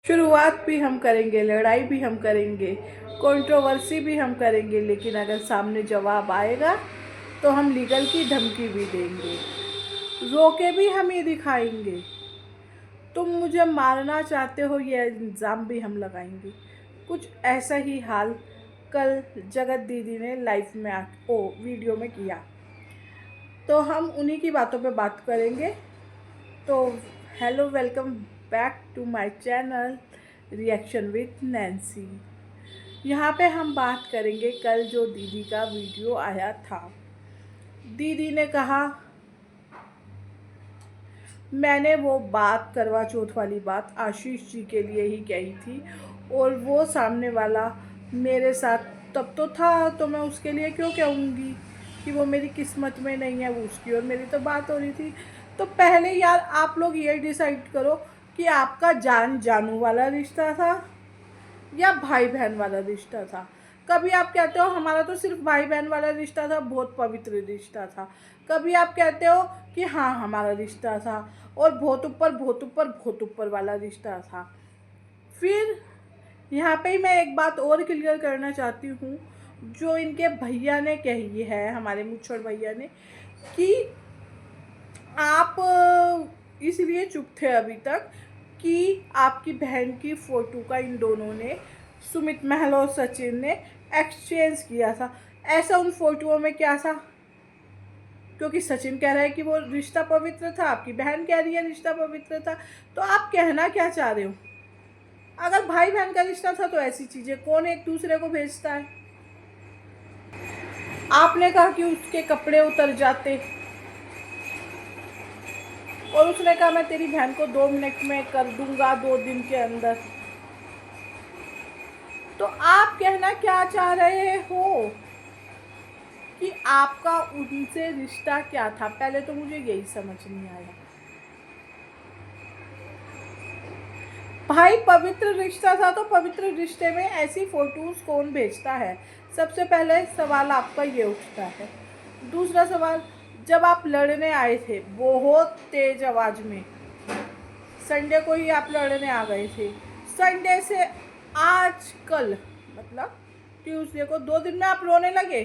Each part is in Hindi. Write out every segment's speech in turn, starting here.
शुरुआत भी हम करेंगे, लड़ाई भी हम करेंगे, कंट्रोवर्सी भी हम करेंगे, लेकिन अगर सामने जवाब आएगा तो हम लीगल की धमकी भी देंगे, रोके भी हम ही दिखाएंगे। तुम मुझे मारना चाहते हो ये इल्ज़ाम भी हम लगाएंगे। कुछ ऐसा ही हाल कल जगत दीदी ने लाइव में वीडियो में किया, तो हम उन्हीं की बातों पे बात करेंगे। तो hello, welcome back to my channel reaction with Nancy. यहाँ पे हम बात करेंगे कल जो दीदी का वीडियो आया था। दीदी ने कहा मैंने वो बात करवा चौथ वाली बात आशीष जी के लिए ही कही थी, और वो सामने वाला मेरे साथ तब तो था, तो मैं उसके लिए क्यों कहूँगी कि वो मेरी किस्मत में नहीं है। वो उसकी और मेरी तो बात हो रही थी। तो पहले यार आप लोग ये डिसाइड करो कि आपका जान जानू वाला रिश्ता था या भाई बहन वाला रिश्ता था। कभी आप कहते हो हमारा तो सिर्फ भाई बहन वाला रिश्ता था, बहुत पवित्र रिश्ता था। कभी आप कहते हो कि हाँ हमारा रिश्ता था और बहुत ऊपर बहुत ऊपर बहुत ऊपर वाला रिश्ता था। फिर यहाँ पे ही मैं एक बात और क्लियर करना चाहती हूँ, जो इनके भैया ने कही है, हमारे मुच्छड़ भैया ने, कि आप इसलिए चुप थे अभी तक कि आपकी बहन की फ़ोटो का इन दोनों ने, सुमित महल और सचिन ने, एक्सचेंज किया था। ऐसा उन फोटोओं में क्या था? क्योंकि सचिन कह रहा है कि वो रिश्ता पवित्र था, आपकी बहन कह रही है रिश्ता पवित्र था। तो आप कहना क्या चाह रहे हो? अगर भाई बहन का रिश्ता था तो ऐसी चीज़ें कौन एक दूसरे को भेजता है? आपने कहा कि उसके कपड़े उतर जाते, और उसने कहा मैं तेरी बहन को 2 मिनट में कर दूंगा, 2 दिन के अंदर। तो आप कहना क्या चाह रहे हो कि आपका उनसे रिश्ता क्या था? पहले तो मुझे यही समझ नहीं आया। भाई पवित्र रिश्ता था तो पवित्र रिश्ते में ऐसी फोटोज कौन भेजता है? सबसे पहले सवाल आपका ये उठता है। दूसरा सवाल, जब आप लड़ने आए थे बहुत तेज आवाज में, संडे को ही आप लड़ने आ गए थे, संडे से आज कल मतलब ट्यूसडे को 2 दिन में आप रोने लगे,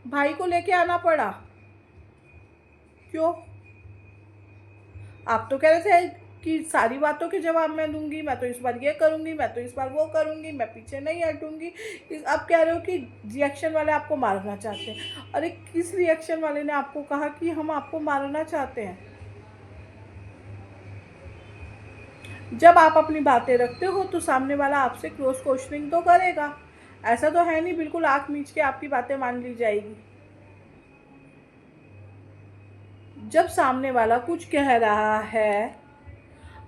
भाई को लेके आना पड़ा। क्यों? आप तो कह रहे थे कि सारी बातों के जवाब मैं दूंगी, मैं तो इस बार ये करूंगी, मैं तो इस बार वो करूंगी, मैं पीछे नहीं हटूंगी। अब कह रहे हो कि रिएक्शन वाले आपको मारना चाहते हैं। अरे किस रिएक्शन वाले ने आपको कहा कि हम आपको मारना चाहते हैं? जब आप अपनी बातें रखते हो तो सामने वाला आपसे क्रॉस क्वेश्चनिंग तो करेगा। ऐसा तो है नहीं बिल्कुल आंख मीच के आपकी बातें मान ली जाएगी। जब सामने वाला कुछ कह रहा है,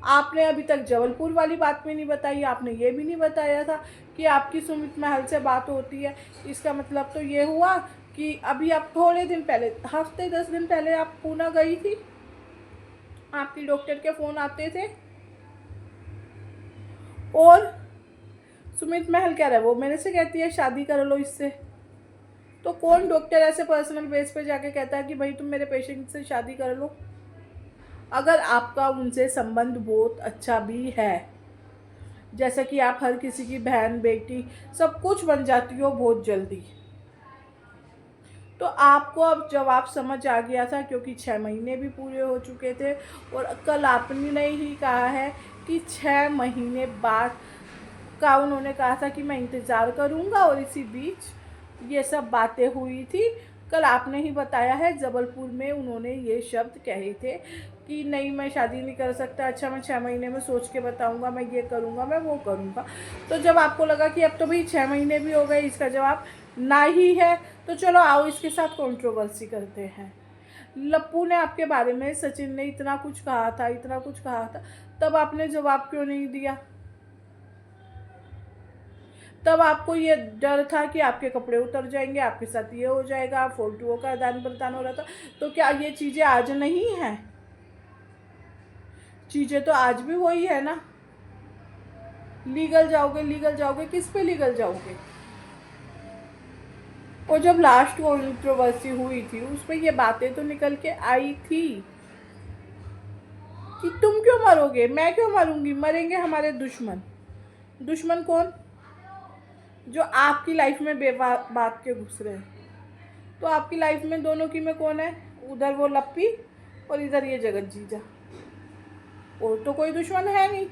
आपने अभी तक जबलपुर वाली बात भी नहीं बताई, आपने ये भी नहीं बताया था कि आपकी सुमित महल से बात होती है। इसका मतलब तो ये हुआ कि अभी आप थोड़े दिन पहले, हफ्ते 10 दिन पहले आप पूना गई थी, आपकी डॉक्टर के फ़ोन आते थे, और सुमित महल कह रहा है वो मेरे से कहती है शादी कर लो इससे। तो कौन डॉक्टर ऐसे पर्सनल बेस पे जाके कहता है कि भाई तुम मेरे पेशेंट से शादी कर लो? अगर आपका उनसे संबंध बहुत अच्छा भी है, जैसे कि आप हर किसी की बहन बेटी सब कुछ बन जाती हो बहुत जल्दी, तो आपको अब जवाब समझ आ गया था, क्योंकि 6 महीने भी पूरे हो चुके थे। और कल आपने ही कहा है कि 6 महीने बाद का उन्होंने कहा था कि मैं इंतज़ार करूंगा, और इसी बीच ये सब बातें हुई थी। कल आपने ही बताया है जबलपुर में उन्होंने ये शब्द कहे थे कि नहीं मैं शादी नहीं कर सकता, अच्छा मैं 6 महीने में सोच के बताऊंगा, मैं ये करूंगा, मैं वो करूंगा। तो जब आपको लगा कि अब तो भाई 6 महीने भी हो गए, इसका जवाब ना ही है, तो चलो आओ इसके साथ कंट्रोवर्सी करते हैं। लप्पू ने आपके बारे में, सचिन ने इतना कुछ कहा था, इतना कुछ कहा था, तब आपने जवाब क्यों नहीं दिया? तब आपको ये डर था कि आपके कपड़े उतर जाएंगे, आपके साथ ये हो जाएगा, फोटोओं का आदान प्रदान हो रहा था। तो क्या ये चीज़ें आज नहीं हैं? चीज़ें तो आज भी वही है ना। लीगल जाओगे, लीगल जाओगे, किस पे लीगल जाओगे? और जब लास्ट कंट्रोवर्सी हुई थी उस पर ये बातें तो निकल के आई थी। कि तुम क्यों मरोगे, मैं क्यों मरूंगी, मरेंगे हमारे दुश्मन। दुश्मन कौन? जो आपकी लाइफ में बात के घुस रहे हैं। तो आपकी लाइफ में दोनों की में कौन है? उधर वो लप्पी और इधर ये जगत जीजा। और तो कोई दुश्मन है नहीं।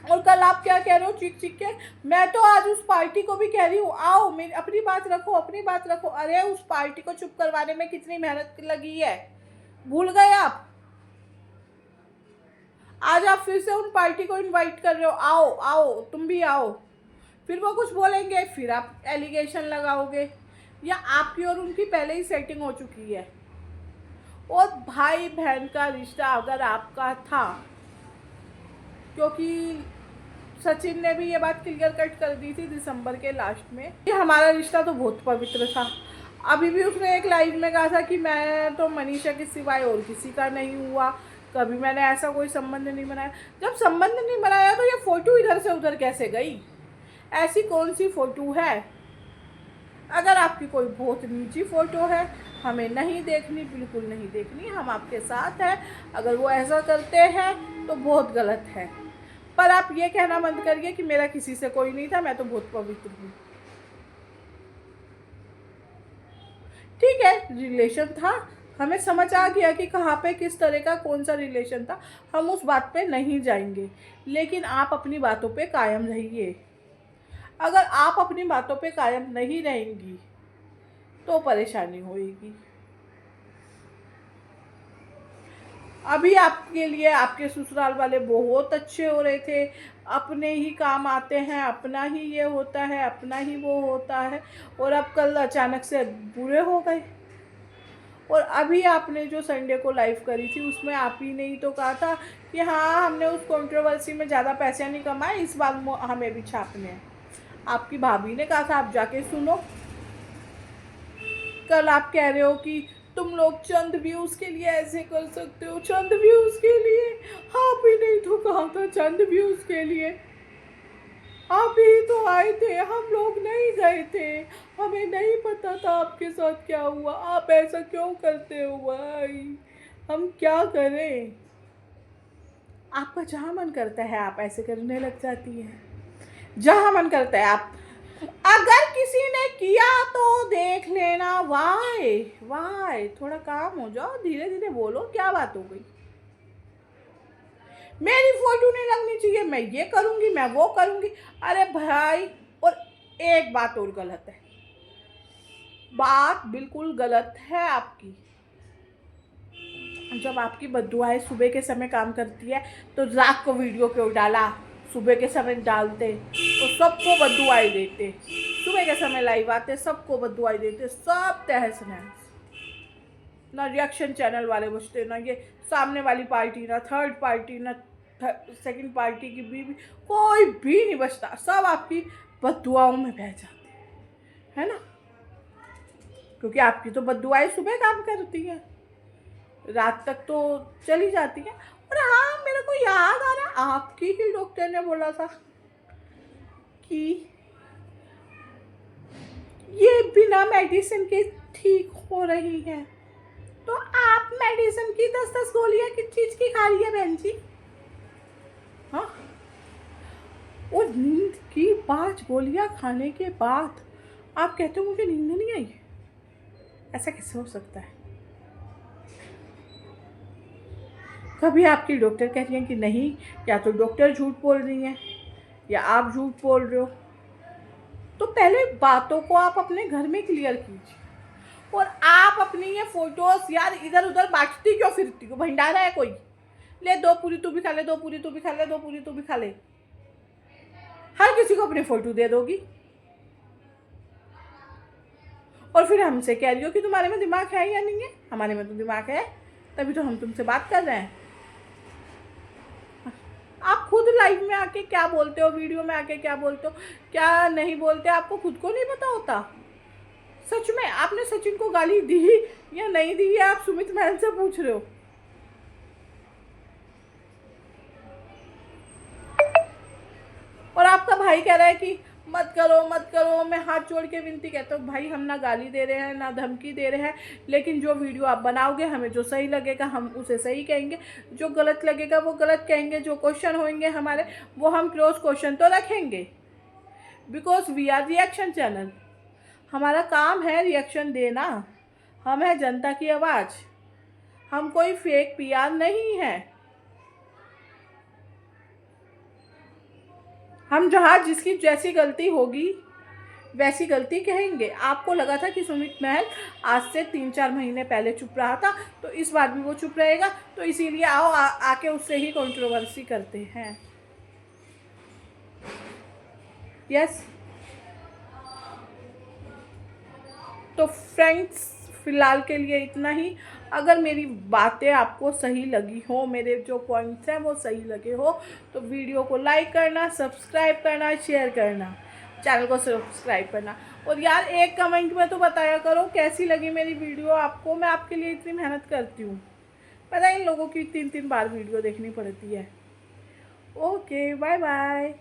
और कल आप क्या कह रहे हो चीख चीख के? मैं तो आज उस पार्टी को भी कह रही हूँ, आओ मेरी अपनी बात रखो, अपनी बात रखो। अरे उस पार्टी को चुप करवाने में कितनी मेहनत लगी है, भूल गए आप? आज आप फिर से उन पार्टी को इनवाइट कर रहे हो, आओ आओ तुम भी आओ। फिर वो कुछ बोलेंगे, फिर आप एलिगेशन लगाओगे, या आपकी और उनकी पहले ही सेटिंग हो चुकी है। और भाई बहन का रिश्ता अगर आपका था, क्योंकि सचिन ने भी ये बात क्लियर कट कर दी थी दिसंबर के लास्ट में कि हमारा रिश्ता तो बहुत पवित्र था। अभी भी उसने एक लाइव में कहा था कि मैं तो मनीषा के सिवाय और किसी का नहीं हुआ, कभी मैंने ऐसा कोई संबंध नहीं बनाया। जब संबंध नहीं बनाया तो ये फ़ोटो इधर से उधर कैसे गई? ऐसी कौन सी फ़ोटो है? अगर आपकी कोई बहुत नीची फ़ोटो है, हमें नहीं देखनी, बिल्कुल नहीं देखनी, हम आपके साथ हैं। अगर वो ऐसा करते हैं तो बहुत गलत है। पर आप ये कहना बंद करिए कि मेरा किसी से कोई नहीं था, मैं तो बहुत पवित्र हूँ। ठीक है, रिलेशन था, हमें समझ आ गया कि कहाँ पे किस तरह का कौन सा रिलेशन था, हम उस बात पे नहीं जाएंगे। लेकिन आप अपनी बातों पे कायम रहिए। अगर आप अपनी बातों पे कायम नहीं रहेंगी तो परेशानी होगी। अभी आपके लिए आपके ससुराल वाले बहुत अच्छे हो रहे थे, अपने ही काम आते हैं, अपना ही ये होता है, अपना ही वो होता है, और अब कल अचानक से बुरे हो गए। और अभी आपने जो संडे को लाइव करी थी उसमें आप ही ने ही तो कहा था कि हाँ हमने उस कंट्रोवर्सी में ज़्यादा पैसे नहीं कमाए, इस बार हमें भी छापने हैं। आपकी भाभी ने कहा था, आप जाके सुनो। कल आप कह रहे हो कि तुम लोग चंद व्यूज़ के लिए ऐसे कर सकते हो, चंद व्यूज़ के लिए। आप ही नहीं तो कहा था चंद व्यूज़ के लिए, आप ही तो आए थे, हम लोग नहीं गए थे, हमें नहीं पता था आपके साथ क्या हुआ। आप ऐसा क्यों करते हो भाई, हम क्या करें? आपका जहाँ मन करता है आप ऐसे करने लग जाती हैं, जहाँ मन करता है आप। अगर किसी ने किया तो देख लेना, वाई वाई, थोड़ा काम हो जाओ, धीरे धीरे बोलो, क्या बात हो गई? मेरी फोटो नहीं लगनी चाहिए, मैं ये करूंगी, मैं वो करूंगी। अरे भाई, और एक बात और गलत है, बात बिल्कुल गलत है आपकी। जब आपकी बद्दुआएं सुबह के समय काम करती है तो रात को वीडियो क्यों डाला? सुबह के समय डालते तो सबको बद्दुआएं देते, सुबह के समय लाइव आते सबको बद्दुआएं देते, सब तहस नहस। ना रिएक्शन चैनल वाले बचते, ना ये सामने वाली पार्टी, ना थर्ड पार्टी, ना सेकंड पार्टी की भी कोई भी नहीं बचता, सब आपकी बद्दुआओं में बह जाते है ना। क्योंकि आपकी तो बद्दुआएं सुबह काम करती हैं, रात तक तो चली जाती है। और हाँ, मेरे को याद आ रहा है, आपकी ही डॉक्टर ने बोला था कि ये बिना मेडिसिन के ठीक हो रही है। तो आप मेडिसिन की 10-10 गोलियां किस चीज की खा रही है बहन जी? हाँ, और नींद की 5 गोलियां खाने के बाद आप कहते हो मुझे नींद नहीं आई? ऐसा कैसे हो सकता है? कभी आपकी डॉक्टर कह रही हैं कि नहीं, या तो डॉक्टर झूठ बोल रही हैं या आप झूठ बोल रहे हो। तो पहले बातों को आप अपने घर में क्लियर कीजिए। और आप अपनी ये फोटोज यार इधर उधर बांटती क्यों फिरती हो? भंडारा है कोई? ले 2 पूरी तू भी खा ले, 2 पूरी तू भी खा ले, 2 पूरी तू भी खा ले। हर किसी को अपनी फोटो दे दोगी और फिर हमसे कह रही हो कि तुम्हारे में दिमाग है या नहीं है? हमारे में तो दिमाग है, तभी तो हम तुमसे बात कर रहे हैं। आप खुद लाइव में आके क्या बोलते हो, वीडियो में आके क्या बोलते हो, क्या नहीं बोलते, आपको खुद को नहीं पता होता? सच में आपने सचिन को गाली दी या नहीं दी है, आप सुमित महल से पूछ रहे हो? और आपका भाई कह रहा है कि मत करो मत करो। मैं हाथ जोड़ के विनती कहता हूँ भाई, हम ना गाली दे रहे हैं ना धमकी दे रहे हैं, लेकिन जो वीडियो आप बनाओगे हमें जो सही लगेगा हम उसे सही कहेंगे, जो गलत लगेगा वो गलत कहेंगे। जो क्वेश्चन होंगे हमारे वो हम क्लोज क्वेश्चन तो रखेंगे, because we are reaction channel. हमारा काम है रिएक्शन देना, हम है जनता की आवाज़, हम कोई फेक पीआर नहीं है। हम जहाँ जिसकी जैसी गलती होगी वैसी गलती कहेंगे। आपको लगा था कि सुमित महल आज से 3-4 महीने पहले चुप रहा था, तो इस बार भी वो चुप रहेगा, तो इसीलिए आओ आके उससे ही कंट्रोवर्सी करते हैं। यस, तो फ्रेंड्स फ़िलहाल के लिए इतना ही। अगर मेरी बातें आपको सही लगी हो, मेरे जो पॉइंट्स हैं वो सही लगे हो, तो वीडियो को लाइक करना, सब्सक्राइब करना, शेयर करना, चैनल को सब्सक्राइब करना। और यार एक कमेंट में तो बताया करो कैसी लगी मेरी वीडियो आपको। मैं आपके लिए इतनी मेहनत करती हूँ, पता है इन लोगों की 3-3 बार वीडियो देखनी पड़ती है। Okay, bye bye.